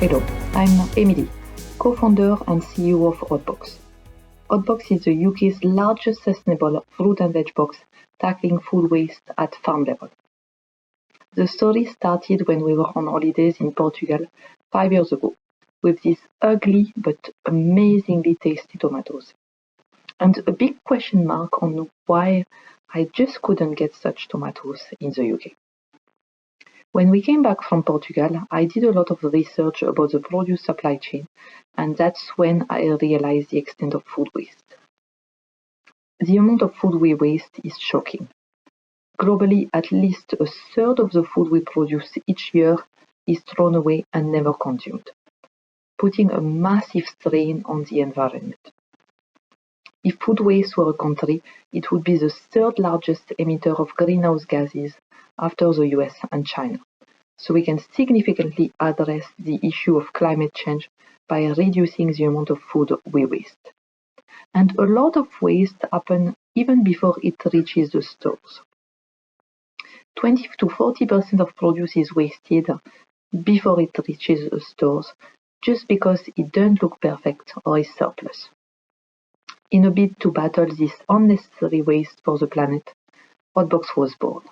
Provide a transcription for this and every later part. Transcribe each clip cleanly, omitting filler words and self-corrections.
Hello, I'm Emilie, co-founder and CEO of Oddbox. Oddbox is the UK's largest sustainable fruit and veg box tackling food waste at farm level. The story started when we were on holidays in Portugal 5 years ago with these ugly but amazingly tasty tomatoes. And a big question mark on why I just couldn't get such tomatoes in the UK. When we came back from Portugal, I did a lot of research about the produce supply chain, and that's when I realized the extent of food waste. The amount of food we waste is shocking. Globally, at least a third of the food we produce each year is thrown away and never consumed, putting a massive strain on the environment. If food waste were a country, it would be the third largest emitter of greenhouse gases after the US and China. So we can significantly address the issue of climate change by reducing the amount of food we waste. And a lot of waste happens even before it reaches the stores. 20 to 40% of produce is wasted before it reaches the stores just because it doesn't look perfect or is surplus. In a bid to battle this unnecessary waste for the planet, Oddbox was born.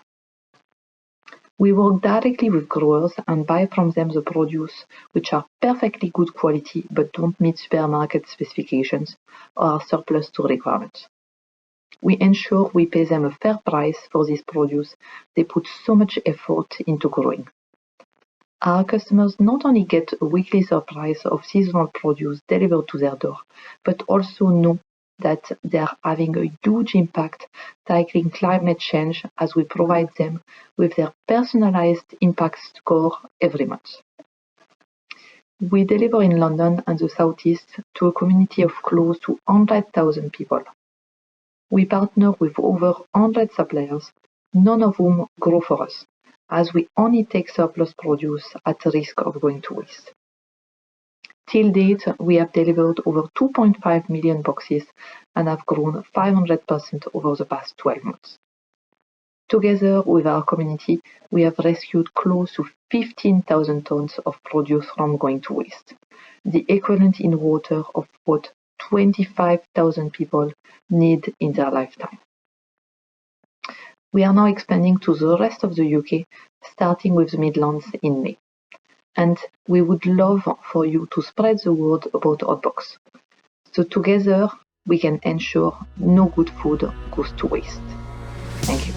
We work directly with growers and buy from them the produce which are perfectly good quality but don't meet supermarket specifications or are surplus to requirements. We ensure we pay them a fair price for this produce they put so much effort into growing. Our customers not only get a weekly supply of seasonal produce delivered to their door, but also know that they are having a huge impact tackling climate change as we provide them with their personalized impact score every month. We deliver in London and the Southeast to a community of close to 100,000 people. We partner with over 100 suppliers, none of whom grow for us, as we only take surplus produce at risk of going to waste. Till date, we have delivered over 2.5 million boxes and have grown 500% over the past 12 months. Together with our community, we have rescued close to 15,000 tons of produce from going to waste, the equivalent in water of what 25,000 people need in their lifetime. We are now expanding to the rest of the UK, starting with the Midlands in May. And we would love for you to spread the word about Oddbox. So together, we can ensure no good food goes to waste. Thank you.